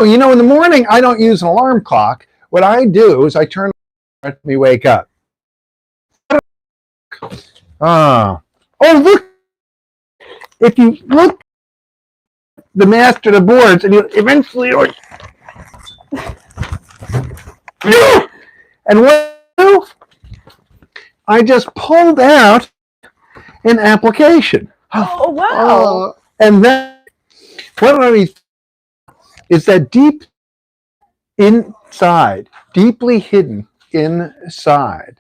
You know, in the morning, I don't use an alarm clock. What I do is I turn on me wake up. Oh, look! If you look the master of the boards, and you eventually, and what I just pulled out an application. Oh wow! And then what I mean is that deep inside, deeply hidden inside,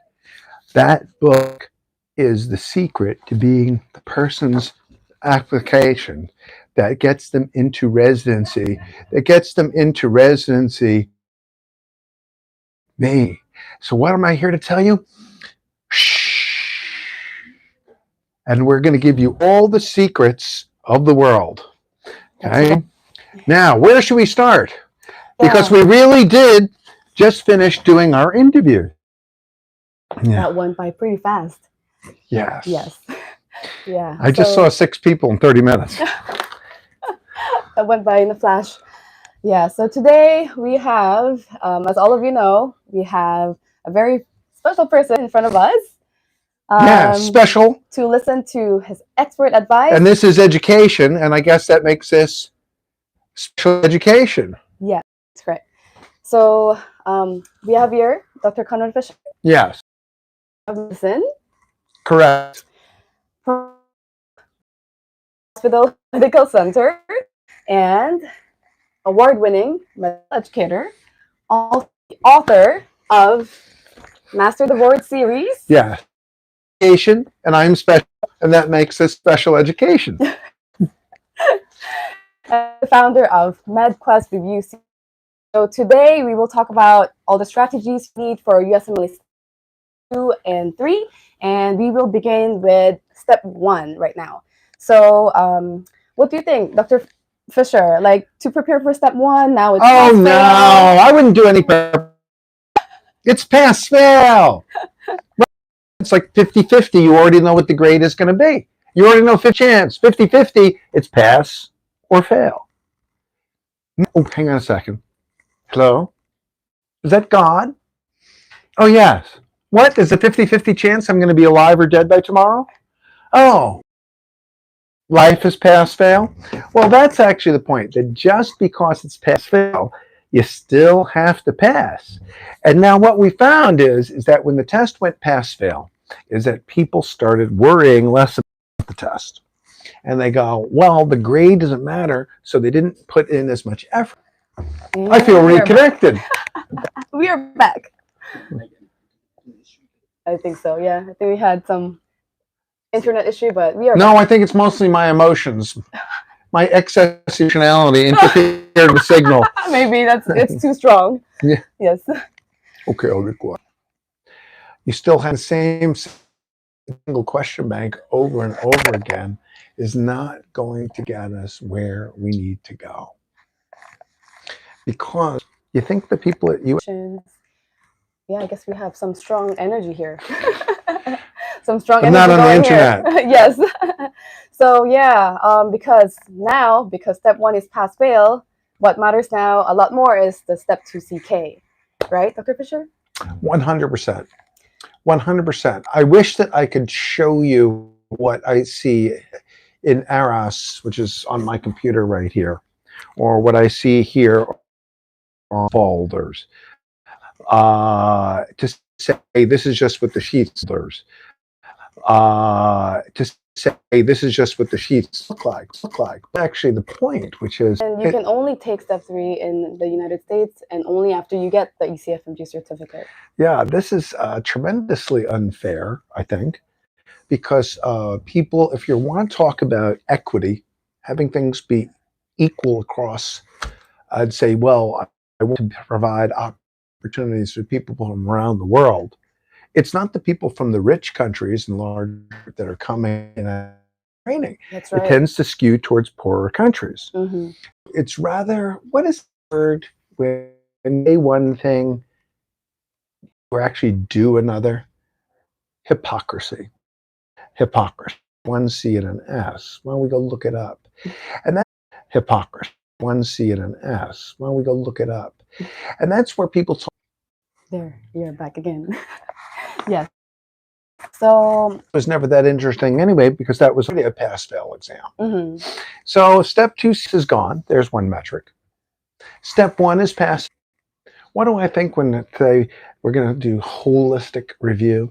that book is the secret to being the person's application that gets them into residency, me. So what am I here to tell you? Shh. And we're going to give you all the secrets of the world. Okay? Now, where should we start? Because we really did just finish doing our interview. That went by pretty fast. Yes. Yeah. I just saw 6 people in 30 minutes. That went by in a flash. Yeah. So today we have, as all of you know, we have a very special person in front of us. Special. To listen to his expert advice. And this is education, and I guess that makes this special education. Yeah, that's correct. So we have here Dr. Conrad Fischer. Yes. Medicine. Correct. Hospital Medical Center and award-winning medical educator, author of Master the Board series. Yeah. And I'm special, and that makes this special education. The founder of MedQuest review series. So today we will talk about all the strategies you need for USMLE 2 and 3, and we will begin with step 1 right now. So what do you think, Dr. Fischer? Like, to prepare for step 1, now it's pass, no, fail. I wouldn't do any prep. It's pass fail. It's like 50-50. You already know what the grade is going to be. You already know 50 chance. 50-50, it's pass or fail. Oh, hang on a second. Hello? Is that God? Oh, yes. What? Is a 50-50 chance I'm going to be alive or dead by tomorrow? Oh. Life is pass fail? Well, that's actually the point. That just because it's pass fail, you still have to pass. And now what we found is that when the test went pass fail, is that people started worrying less about the test. And they go, well, the grade doesn't matter, so they didn't put in as much effort. I feel reconnected. We are back. I think so, yeah. I think we had some internet issue, but we are back. I think it's mostly my emotions. My excess emotionality interfered with signal. Maybe it's too strong. Yeah. Yes. Okay, I'll get quiet. You still have the same single question bank over and over again is not going to get us where we need to go. Because you think the people at Yeah, I guess we have some strong energy here. Some strong energy. Not on the internet. Yes. So yeah, because step 1 is pass fail, what matters now a lot more is the step 2 CK, right, Dr. Fischer? 100%. 100%. I wish that I could show you what I see in Aras, which is on my computer right here, or what I see here on folders. To say this is just what the sheets folders. To say this is just what the sheets look like. Actually, the point, which is, and you can only take step 3 in the United States, and only after you get the ECFMG certificate. Yeah, this is tremendously unfair, I think, because people, if you want to talk about equity, having things be equal across, I'd say, well, I want to provide opportunities for people from around the world. It's not the people from the rich countries and large that are coming in and training. That's right. It tends to skew towards poorer countries. Mm-hmm. It's rather, what is the word when you say one thing or actually do another? Hypocrisy. Hypocrisy. One C and an S. Why don't we go look it up? And that's hypocrisy. 1C and an S. Why don't we go look it up? And that's where people talk. There, you're back again. Yes. So It was never that interesting anyway, because that was already a pass-fail exam. mhm. So step 2 is gone. There's one metric. Step 1 is pass. What do I think when they we're going to do holistic review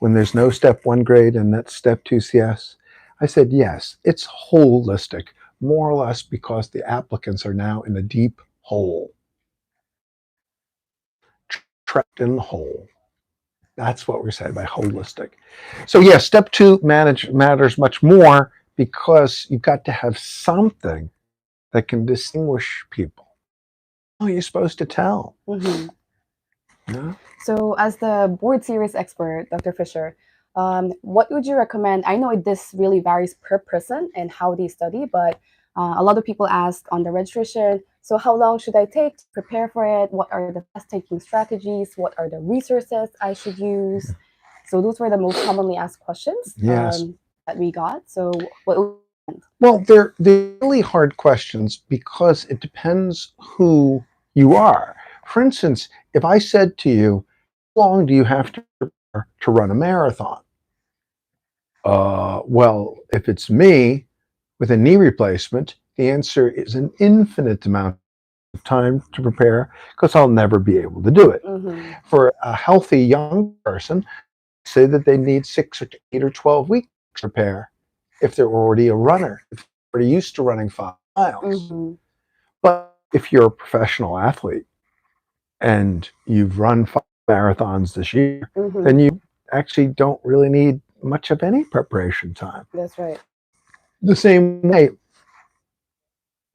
when there's no step 1 grade and that's step 2 CS? I said, yes, it's holistic, more or less because the applicants are now in a deep hole, trapped in the hole. That's what we're saying by holistic. So yeah, step 2 matters much more because you've got to have something that can distinguish people. Oh, you're supposed to tell. Mhm. No? So, as the board series expert, Dr. Fischer, what would you recommend? I know this really varies per person and how they study, but a lot of people ask on the registration, so how long should I take to prepare for it? What are the test-taking strategies? What are the resources I should use? So those were the most commonly asked questions Yes. that we got. So what? Well, they're really hard questions because it depends who you are. For instance, if I said to you, how long do you have to prepare to run a marathon? Well, if it's me with a knee replacement, the answer is an infinite amount of time to prepare because I'll never be able to do it. Mhm. For a healthy young person, say that they need 6 or 8 or 12 weeks to prepare if they're already a runner, if they're already used to running 5 miles. Mhm. But if you're a professional athlete and you've run 5 marathons this year, Mhm. then you actually don't really need much of any preparation time. That's right. The same way,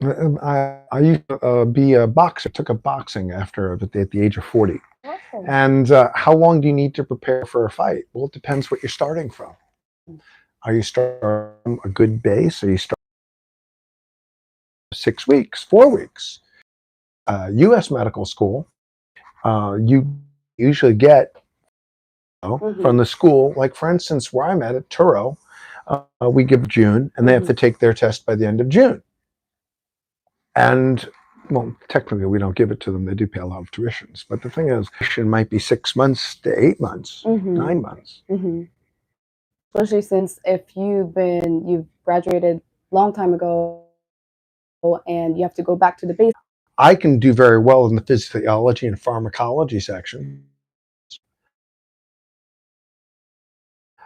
I used to be a boxer. Took up boxing at the age of 40. Oh. And how long do you need to prepare for a fight? Well, it depends what you're starting from. Are you starting from a good base? Are you starting 6 weeks, 4 weeks? U.S. medical school, you usually get from the school, like for instance, where I'm at Turo, we give June, and they have to take their test by the end of June. And well, technically, we don't give it to them. They do pay a lot of tuitions, but the thing is, tuition might be 6 months to 8 months, 9 months. Especially since if you've graduated long time ago and you have to go back to the base. I can do very well in the physiology and pharmacology section.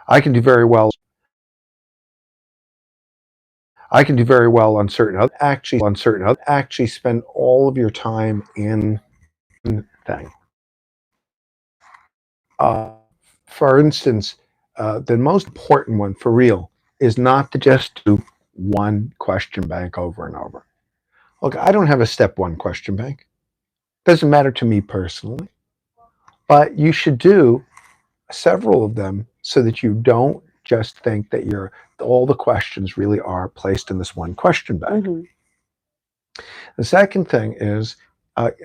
I can do very well. I can do very well on certain other. Actually spend all of your time in thing. For instance, the most important one for real is not to just do one question bank over and over. Look, I don't have a step 1 question bank. Doesn't matter to me personally, but you should do several of them so that you don't just think that all the questions really are placed in this one question bank. The second thing is at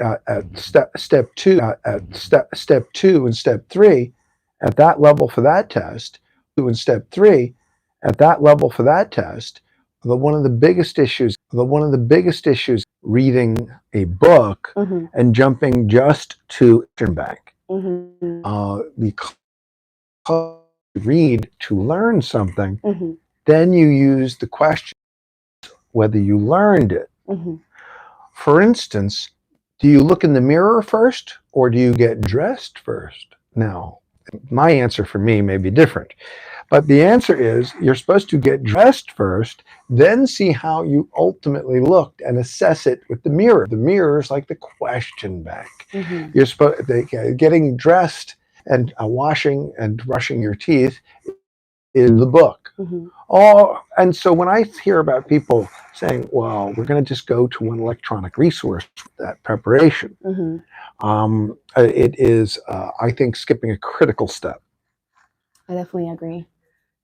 step 2 and step 3 at that level for that test. 2 and step 3 at that level for that test. One of the biggest issues reading a book and jumping just to question bank. Because you read to learn something, then you use the question whether you learned it. For instance, do you look in the mirror first or do you get dressed first? Now, my answer for me may be different, but the answer is you're supposed to get dressed first, then see how you ultimately looked and assess it with the mirror. The mirror is like the question bank. You're supposed getting dressed and washing and brushing your teeth is the book. And so when I hear about people saying, well, we're going to just go to one electronic resource for that preparation, it is, I think, skipping a critical step. I definitely agree.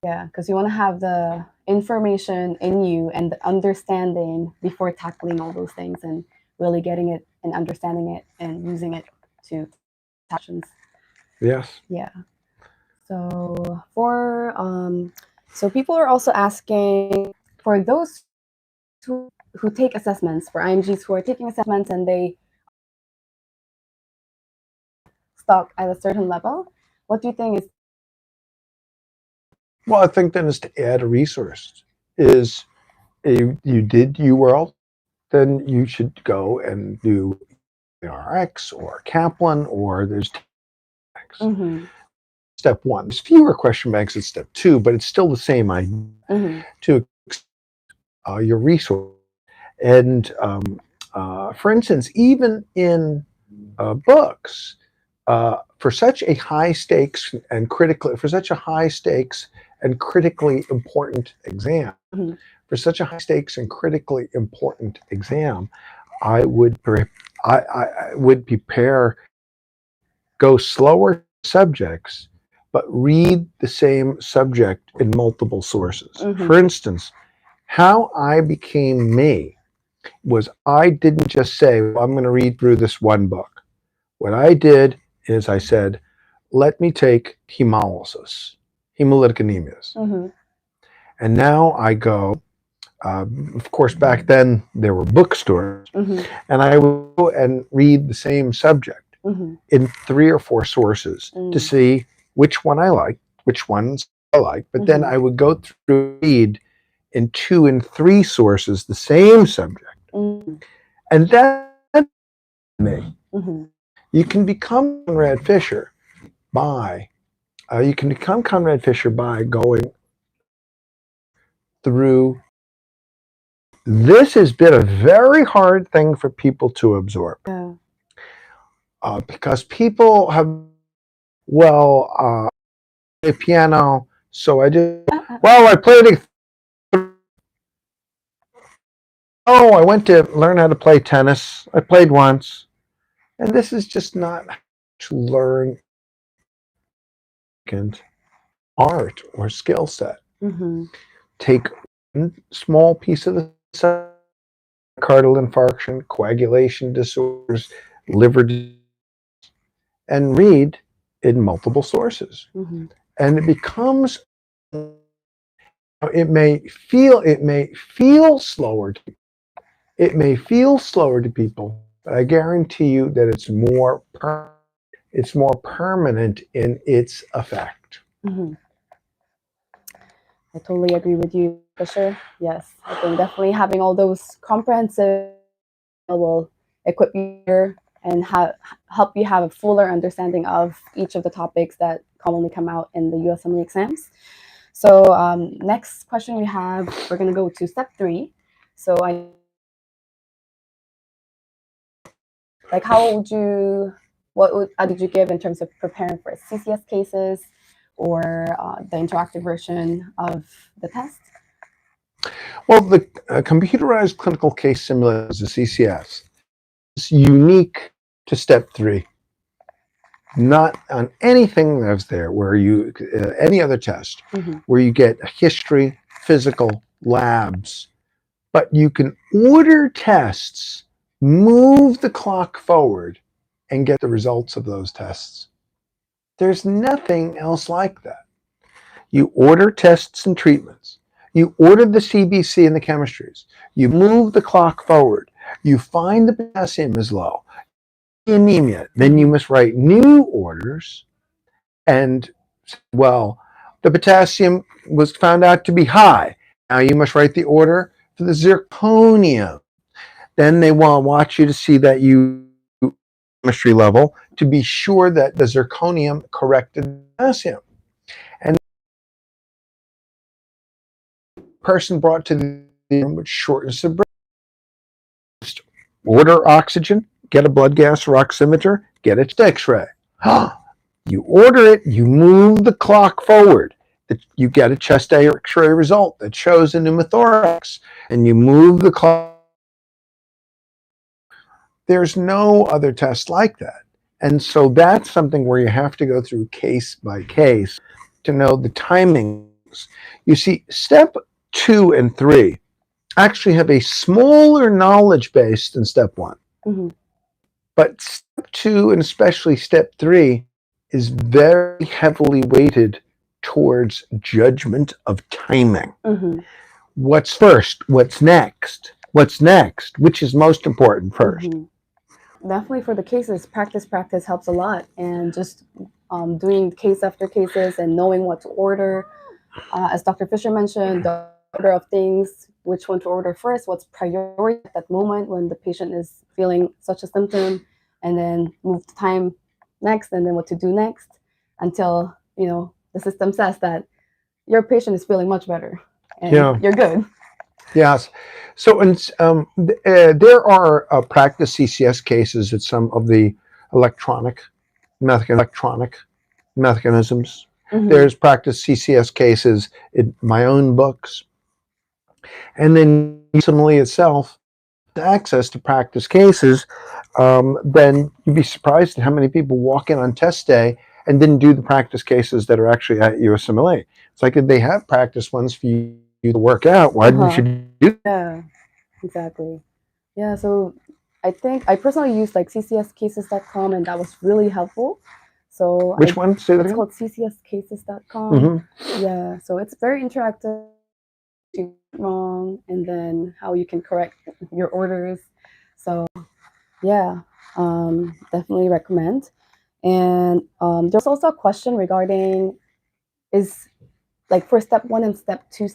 Yeah, because you want to have the information in you and the understanding before tackling all those things and really getting it and understanding it and using it to actions. Yes. Yeah. So so people are also asking for those who who take assessments, for IMGs who are taking assessments and they stuck at a certain level, what do you think is? Well, I think then is to add a resource. Is you did UWorld, then you should go and do RX or Kaplan, or there's Mm-hmm. step one. There's fewer question banks at step two, but it's still the same idea Mm-hmm. to your resource. And for instance, even in books, for such a high stakes and critically important exam, Mm-hmm. for such a high stakes and critically important exam, I would I would prepare, go slower subjects, but read the same subject in multiple sources. Mm-hmm. For instance, how I became me was I didn't just say, well, I'm going to read through this one book. What I did is I said, let me take hemolysis, hemolytic anemias. Mm-hmm. And now I go, of course, back then there were bookstores, Mm-hmm. and I would go and read the same subject Mm-hmm. in 3 or 4 sources to see which one I liked, which ones I liked. But then I would go through read in 2 and 3 sources the same subject. Mm-hmm. And that's me. Mm-hmm. You can become Conrad Fischer by going through. This has been a very hard thing for people to absorb. Yeah. Because people have, play piano, so I did. Well, I played it. Oh, I went to learn how to play tennis. I played once, and this is just not to learn art or skill set. Mm-hmm. Take one small piece of the myocardial infarction, coagulation disorders, liver disease, and read in multiple sources. Mm-hmm. And it becomes, it may feel slower to people, but I guarantee you that it's more permanent in its effect. Mm-hmm. I totally agree with you, Fischer. Yes, I think definitely having all those comprehensive will equip you and help you have a fuller understanding of each of the topics that commonly come out in the USMLE exams. So next question we're going to go to step 3. So what did you give in terms of preparing for CCS cases or the interactive version of the test? Well, the computerized clinical case simulator, the CCS, is unique to step 3. Not on anything that's there where you, any other test, where you get a history, physical, labs, but you can order tests, move the clock forward, and get the results of those tests. There's nothing else like that. You order tests and treatments. You order the CBC and the chemistries. You move the clock forward. You find the potassium is low, anemia. Then you must write new orders. And, well, the potassium was found out to be high. Now you must write the order for the zirconium. Then they want to watch you to see that you chemistry level to be sure that the zirconium corrected the potassium. And the person brought to the room with shortness of breath. Order oxygen, get a blood gas or oximeter, get a chest x-ray. You order it, you move the clock forward. You get a chest x-ray result that shows a pneumothorax, and you move the clock. There's no other test like that. And so that's something where you have to go through case by case to know the timings. You see, step 2 and 3 actually have a smaller knowledge base than step 1. Mm-hmm. But step 2 and especially step 3 is very heavily weighted towards judgment of timing. Mm-hmm. What's first? What's next? What's next? Which is most important 1st? Definitely for the cases, practice helps a lot, and just doing case after cases and knowing what to order. As Dr. Fischer mentioned, the order of things, which one to order first, what's priority at that moment when the patient is feeling such a symptom, and then move the time next, and then what to do next until the system says that your patient is feeling much better and you're good. Yes. So there are practice CCS cases at some of the electronic mechanisms. There's practice CCS cases in my own books. And then USMLE itself, access to practice cases, then you'd be surprised at how many people walk in on test day and didn't do the practice cases that are actually at USMLE. It's like, if they have practice ones for you to work out, why didn't you do that? Yeah, exactly. Yeah, so I think I personally used like ccscases.com, and that was really helpful. So Which one? Say that it's again? called ccscases.com. Yeah, so it's very interactive. You wrong, and then how you can correct your orders. So yeah, definitely recommend. And there's also a question regarding, is like for step 1 and step 2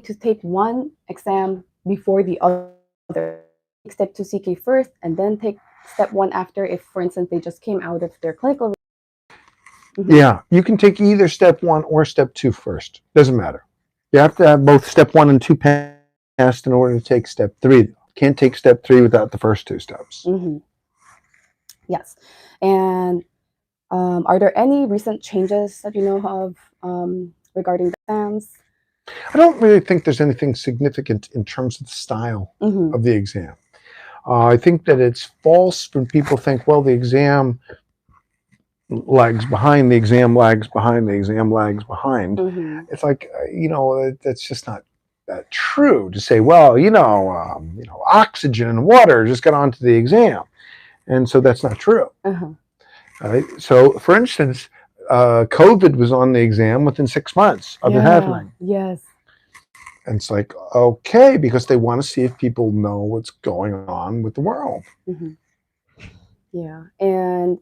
to take one exam before the other. Take step 2 CK first and then take step 1 after, if for instance they just came out of their clinical. Yeah, you can take either step 1 or step 2 first. Doesn't matter. You have to have both step 1 and 2 passed in order to take step 3. Can't take step 3 without the first 2 steps. Yes. And are there any recent changes that you know of regarding the exams? I don't really think there's anything significant in terms of the style of the exam. I think that it's false when people think, well, the exam lags behind, the exam lags behind, the exam lags behind. It's like, that's just not true to say, well, oxygen and water just got onto the exam. And so that's not true. Right? So, for instance, COVID was on the exam within 6 months of it happening. Yes. And it's like, okay, because they want to see if people know what's going on with the world. Yeah. And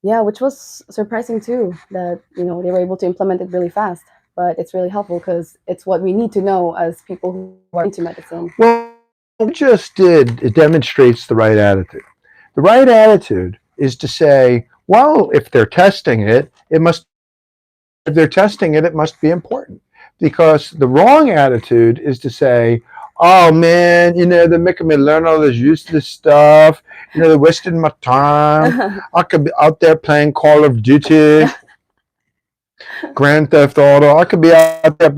yeah, which was surprising too, that they were able to implement it really fast. But it's really helpful because it's what we need to know as people who are into medicine. Well, what we just did, it demonstrates the right attitude. The right attitude is to say, well, if they're testing it, it must be important. Because the wrong attitude is to say, oh man, they're making me learn all this useless stuff. They're wasting my time. I could be out there playing Call of Duty, Grand Theft Auto. I could be out there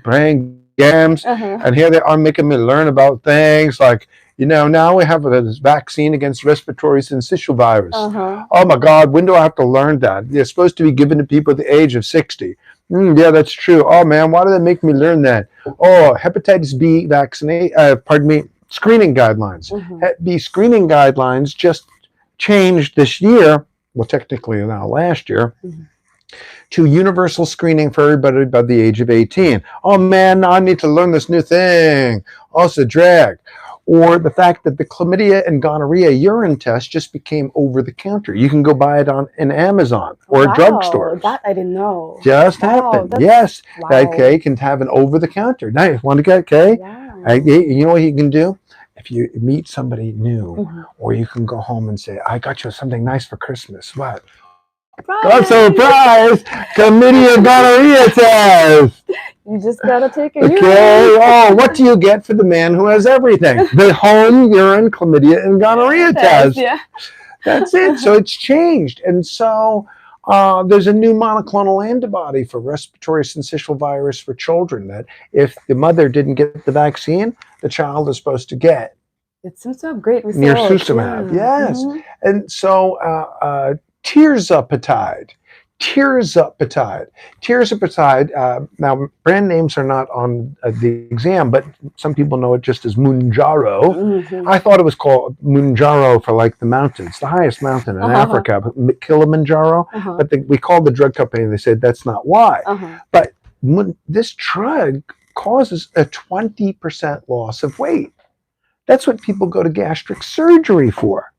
playing games, and here they are making me learn about things like, now we have this vaccine against respiratory syncytial virus. Oh my God, when do I have to learn that? They're supposed to be given to people at the age of 60. Yeah, that's true. Oh man, why do they make me learn that? Oh, hepatitis B screening guidelines. Hep B screening guidelines just changed this year, well, technically now last year, to universal screening for everybody above the age of 18. Oh man, I need to learn this new thing. Oh, it's a drag. Or the fact that the chlamydia and gonorrhea urine test just became over the counter. You can go buy it in Amazon or drugstores. That I didn't know. Just happened. Yes. Okay, you can have an over the counter. Now you want to get, okay? You know what you can do? If you meet somebody new, or you can go home and say, I got you something nice for Christmas. What? I'm surprised! Chlamydia gonorrhea test! You just gotta take it. Okay. Oh, what do you get for the man who has everything? The home urine chlamydia and gonorrhea test. Yeah. That's it. So it's changed. And so there's a new monoclonal antibody for respiratory syncytial virus for children that if the mother didn't get the vaccine, the child is supposed to get. It seems to have great results. Nirsumab. Yes. And so tirzepatide. Now, brand names are not on the exam, but some people know it just as Mounjaro. I thought it was called Mounjaro for like the mountains, the highest mountain in Africa, Kilimanjaro. But we called the drug company and they said that's not why. But this drug causes a 20% loss of weight. That's what people go to gastric surgery for.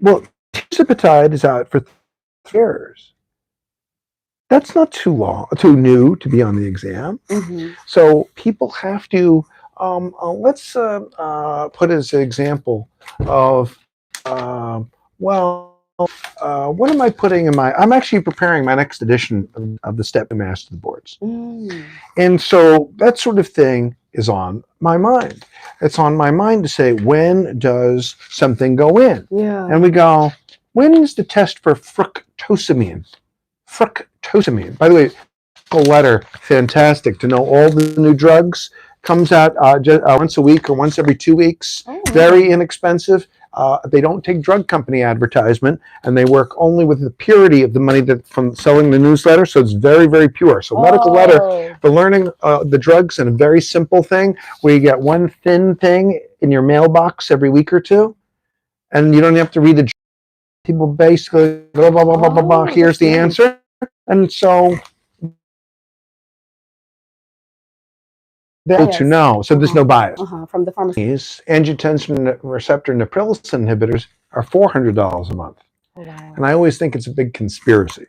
Well, tirzepatide is out for 3 years. That's not too new to be on the exam. So people have to, let's put as an example of, what am I putting in I'm actually preparing my next edition of the Step Master Boards. And so that sort of thing is on my mind. It's on my mind to say, when does something go in? Yeah. And we go, when is the test for fructosamine? Fructosamine. By the way, a letter, fantastic to know all the new drugs. Comes out once a week or once every 2 weeks. Very inexpensive. They don't take drug company advertisement, and they work only with the purity of the money from selling the newsletter. So it's very, very pure. So medical letter for learning the drugs, and a very simple thing where you get one thin thing in your mailbox every week or two, and you don't have to read the. People basically blah blah blah blah blah blah. Here's the answer, and so. To know, so there's no bias. From the pharmacy. Angiotensin receptor neprilysin inhibitors are $400 a month. And I always think it's a big conspiracy.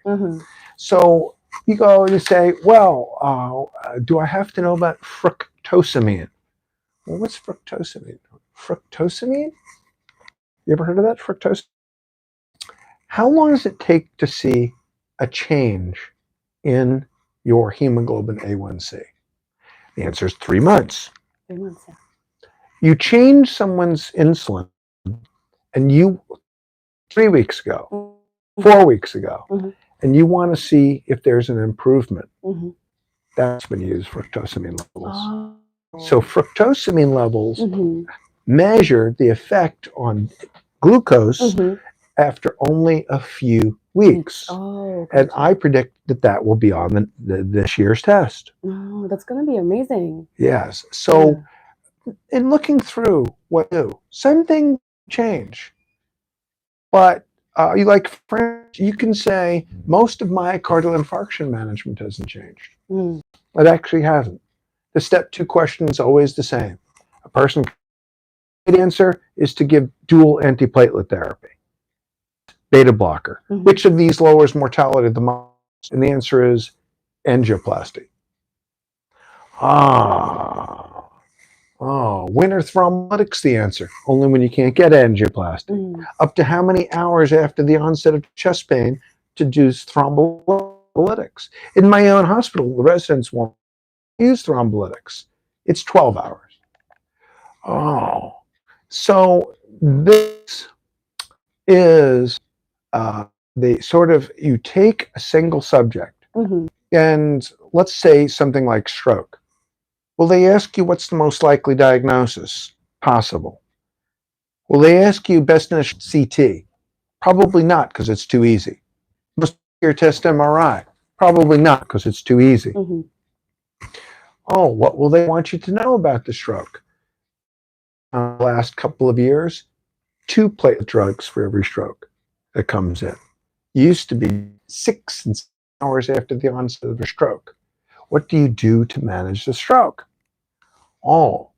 So you go and you say, well, do I have to know about fructosamine? Well, what's fructosamine? Fructosamine? You ever heard of that? Fructosamine? How long does it take to see a change in your hemoglobin A1C? The answer is 3 months. 3 months, yeah. You change someone's insulin, and 3 weeks ago, 4 weeks ago, and you want to see if there's an improvement. That's when you use fructosamine levels. So fructosamine levels measure the effect on glucose after only a few weeks. And I predict that will be on this year's test. Oh, that's going to be amazing. Yes. So in looking through what to do, something change. But you can say most of myocardial infarction management hasn't changed. It actually hasn't. The step 2 question is always the same. A person, the answer is to give dual antiplatelet therapy. Beta blocker. Which of these lowers mortality the most? And the answer is angioplasty. When are thrombolytics the answer? Only when you can't get angioplasty. Up to how many hours after the onset of chest pain to do thrombolytics? In my own hospital, the residents won't use thrombolytics. It's 12 hours. So this is you take a single subject, and let's say something like stroke. Will they ask you what's the most likely diagnosis possible? Will they ask you best initial CT? Probably not, because it's too easy. Most your test MRI? Probably not, because it's too easy. What will they want you to know about the stroke? The last couple of years, 2 platelet drugs for every stroke that comes in. Used to be 6 and 7 hours after the onset of a stroke. What do you do to manage the stroke? The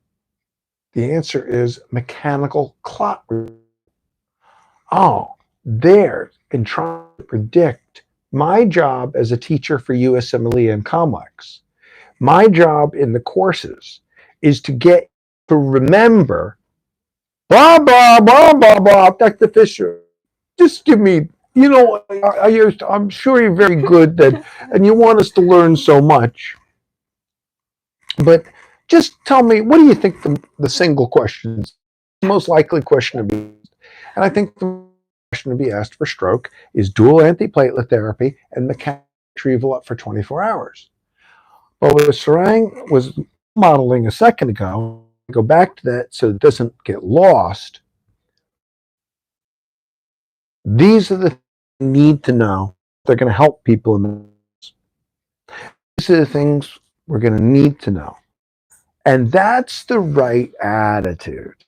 answer is mechanical clot. There, in trying to predict, my job as a teacher for USMLE and Complex, my job in the courses is to get to remember, blah, blah, blah, blah, blah, Dr. Fischer, just give me, I'm sure you're very good and you want us to learn so much. But just tell me, what do you think the single question is? The most likely question to be asked? And I think the question to be asked for stroke is dual antiplatelet therapy and mechanical retrieval up for 24 hours. But what Sarang was modeling a second ago, go back to that so it doesn't get lost. These are the things you need to know. They're going to help people in this. These are the things we're going to need to know. And that's the right attitude.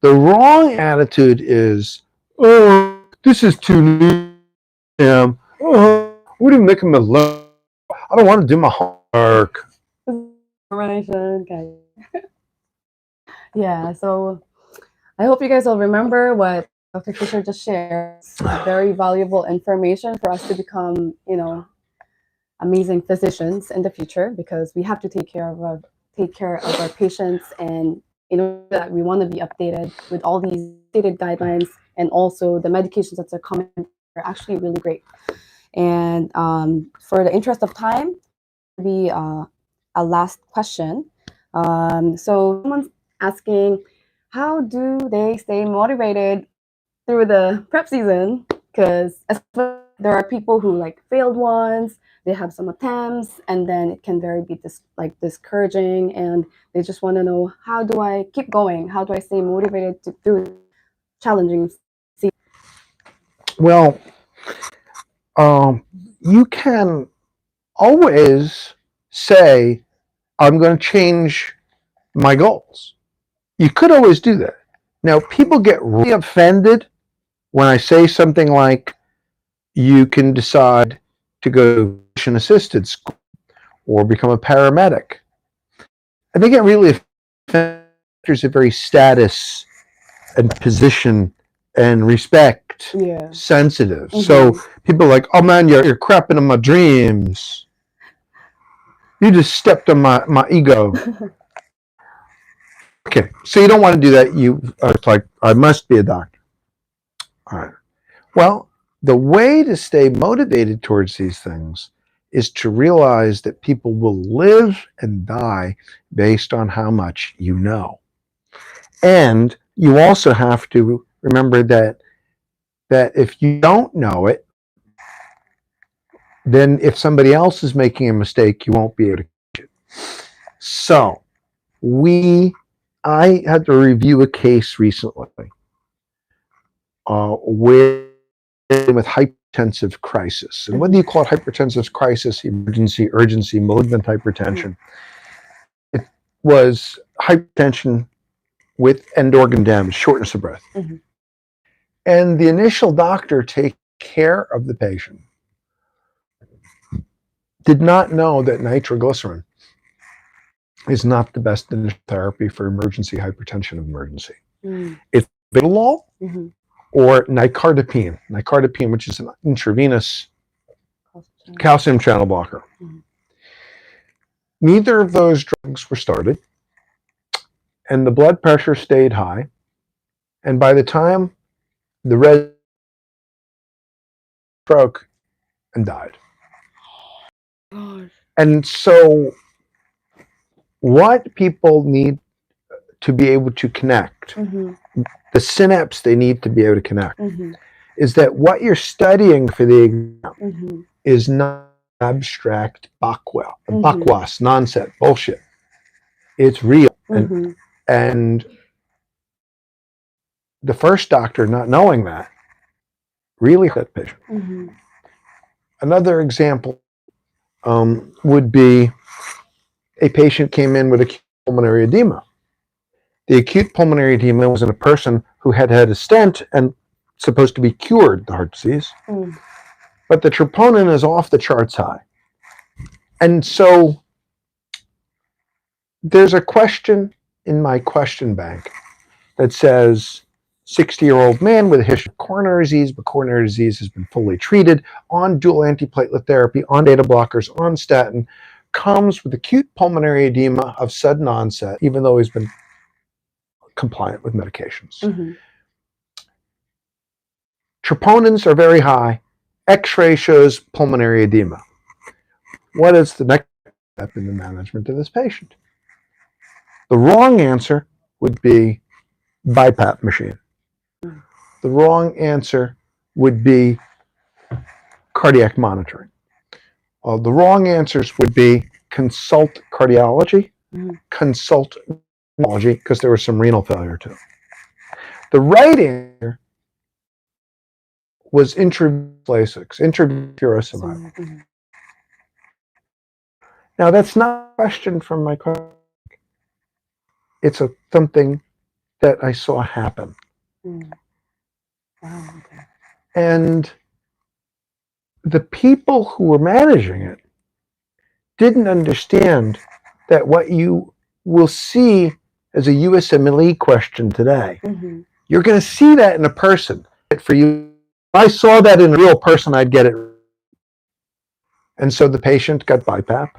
The wrong attitude is, this is too new. What do you make them alone? I don't want to do my homework. information, guys. Yeah, so I hope you guys will remember what Dr. Fisher just shared. It's very valuable information for us to become, amazing physicians in the future, because we have to take care of our patients, and that we want to be updated with all these stated guidelines, and also the medications that are coming are actually really great. And for the interest of time, be a last question. So someone's asking, how do they stay motivated through the prep season? Because there are people who like failed once, they have some attempts, and then it can very be discouraging, and they just want to know, how do I keep going? How do I stay motivated to through challenging season? Well, you can always say, I'm going to change my goals. You could always do that. Now, people get really offended when I say something like, you can decide to go to physician assisted school or become a paramedic. And they get really offended. There's a very status and position and respect sensitive. So people are like, oh man, you're crapping on my dreams. You just stepped on my ego. Okay, so you don't want to do that. It's like, I must be a doctor. All right. Well, the way to stay motivated towards these things is to realize that people will live and die based on how much you know. And you also have to remember that if you don't know it, then if somebody else is making a mistake, you won't be able to catch it. So I had to review a case recently with hypertensive crisis. And whether you call it hypertensive crisis, emergency, urgency, malignant hypertension, it was hypertension with end organ damage, shortness of breath. And the initial doctor taking care of the patient did not know that nitroglycerin is not the best initial therapy for emergency hypertension of emergency. It's Vitalol or nicardipine, which is an intravenous calcium channel blocker. Neither of those drugs were started, and the blood pressure stayed high. And by the time the red broke and died. And so what people need to be able to connect, the synapse they need to be able to connect, is that what you're studying for the exam is not abstract bakwas, nonsense, bullshit. It's real. And the first doctor not knowing that really hurt that patient. Another example would be a patient came in with acute pulmonary edema. The acute pulmonary edema was in a person who had had a stent and supposed to be cured the heart disease, but the troponin is off the charts high. And so there's a question in my question bank that says, 60-year-old man with a history of coronary disease, but coronary disease has been fully treated on dual antiplatelet therapy, on beta blockers, on statin, comes with acute pulmonary edema of sudden onset, even though he's been compliant with medications. Troponins are very high. X-ray shows pulmonary edema. What is the next step in the management of this patient? The wrong answer would be BiPAP machine. The wrong answer would be cardiac monitoring. The wrong answers would be consult cardiology, consult neurology, because there was some renal failure too. The right answer was intravenous Lasix, intravenous furosemide. Now that's not a question from my question. It's something that I saw happen. And the people who were managing it didn't understand that what you will see as a USMLE question today, you're going to see that in a person. For you, if I saw that in a real person, I'd get it. And so the patient got BiPAP,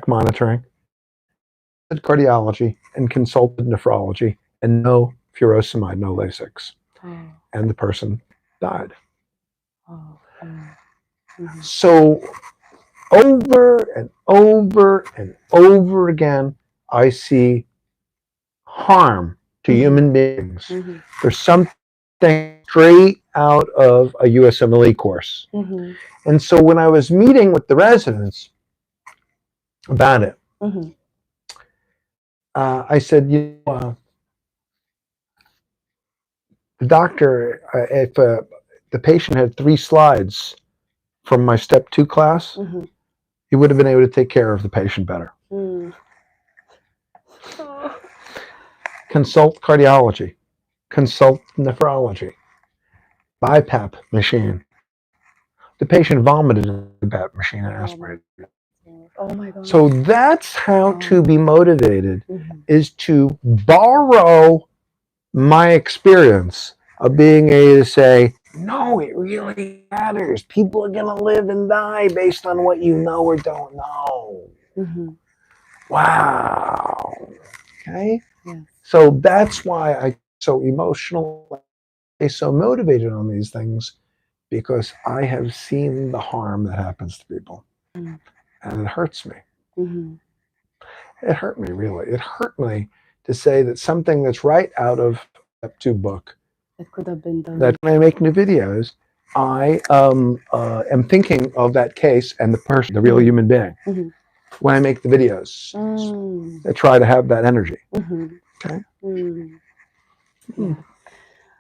monitoring, cardiology, and consulted nephrology, and no furosemide, no Lasix. And the person died. So over and over and over again, I see harm to human beings. There's something straight out of a USMLE course. And so when I was meeting with the residents about it, I said, the doctor, if the patient had 3 slides from my step 2 class, he would have been able to take care of the patient better. Consult cardiology, consult nephrology, BiPAP machine. The patient vomited in the BiPAP machine and aspirated. Oh my God. So that's how to be motivated, is to borrow my experience of being able to say, no, it really matters. People are going to live and die based on what you know or don't know. Wow. Okay? Yes. So that's why I'm so emotional, so motivated on these things, because I have seen the harm that happens to people. And it hurts me. It hurt me, really. It hurt me to say that something that's right out of Step 2 book, that could have been done. that when I make new videos, I am thinking of that case and the person, the real human being, when I make the videos. I try to have that energy. Okay? Yeah.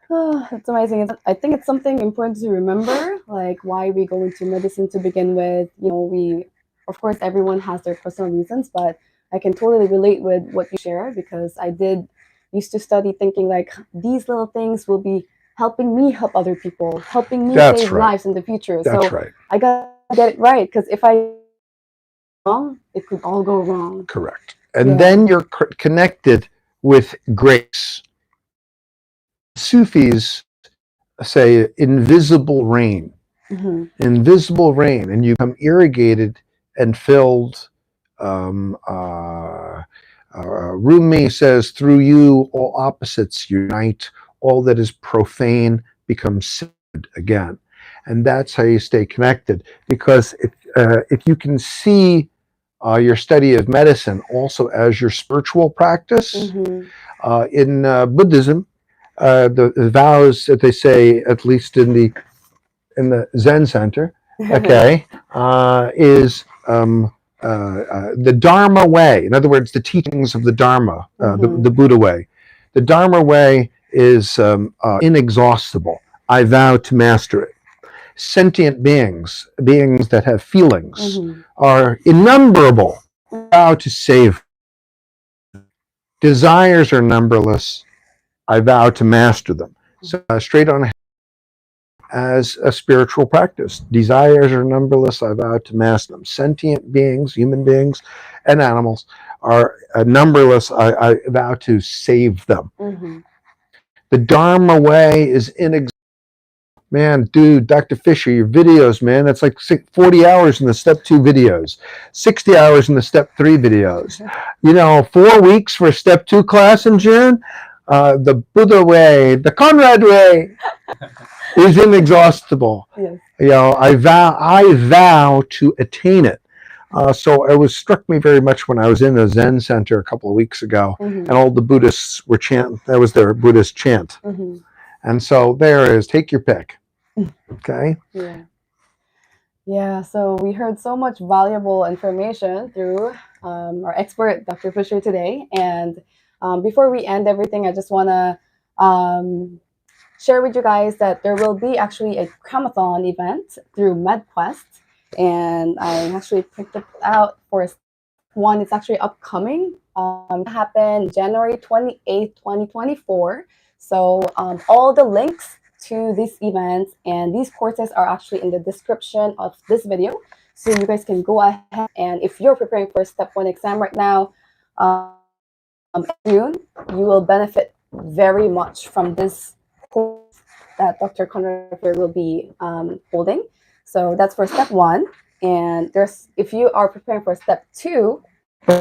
Oh, it's amazing. I think it's something important to remember, like why we go into medicine to begin with. Of course, everyone has their personal reasons, but I can totally relate with what you share, because I used to study thinking like these little things will be helping me help other people, helping me save lives in the future. That's so right. I gotta get it right, because if I wrong, it could all go wrong. Correct. And then you're connected with grace. Sufis say invisible rain. Invisible rain, and you become irrigated and filled. Rumi says, through you all opposites unite, all that is profane becomes sacred again. And that's how you stay connected, because if you can see your study of medicine also as your spiritual practice, in Buddhism, the vows that they say, at least in the Zen Center, okay, is the Dharma way. In other words, the teachings of the Dharma, the Buddha way. The Dharma way is inexhaustible. I vow to master it. Sentient beings that have feelings, are innumerable. I vow to save. Desires are numberless. I vow to master them. So straight on as a spiritual practice. Desires are numberless. I vow to master them. Sentient beings, human beings, and animals are numberless. I vow to save them. The Dharma way is inexhaustible. Man, dude, Dr. Fischer, your videos, man, that's like 40 hours in the step 2 videos, 60 hours in the step 3 videos. 4 weeks for a step 2 class in June. The Buddha way, the Conrad way is inexhaustible. I vow to attain it. So it struck me very much when I was in the Zen Center a couple of weeks ago, and all the Buddhists were chanting. That was their Buddhist chant. And so there it is. Take your pick. Okay. Yeah. So we heard so much valuable information through our expert, Dr. Fischer, today. And before we end everything, I just want to share with you guys that there will be actually a Cramathon event through MedQuest. And I actually picked it out for one. It's actually upcoming. It happened January 28th, 2024. So all the links to these events and these courses are actually in the description of this video. So you guys can go ahead, and if you're preparing for step 1 exam right now, June, you will benefit very much from this course that Dr. Conrad will be holding. So that's for step 1. And if you are preparing for step 2,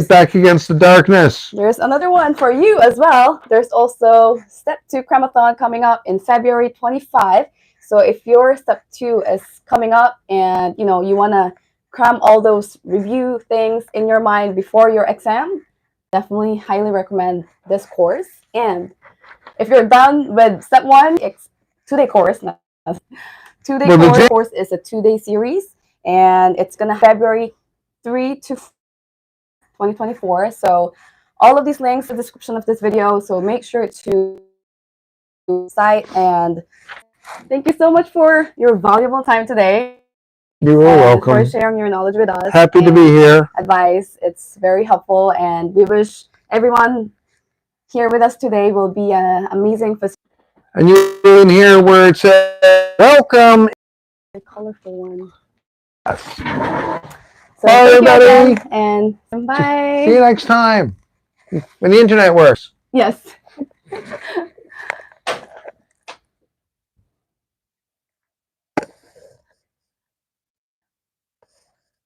back against the darkness. There's another one for you as well. There's also step 2 cremathon coming up in February 25. So if your step 2 is coming up and you want to cram all those review things in your mind before your exam, definitely highly recommend this course. And if you're done with step 1, it's 2-day course. 2-day course is a 2-day series, and it's gonna February 3 to 2024. So all of these links in the description of this video. So make sure to site, and thank you so much for your valuable time today. You are welcome. For sharing your knowledge with us. Happy to be here. Advice. It's very helpful, and we wish everyone here with us today will be an amazing facility. And you're in here where it says welcome. A colorful one. Yes. So bye, everybody. Again, and bye. See you next time when the internet works. Yes.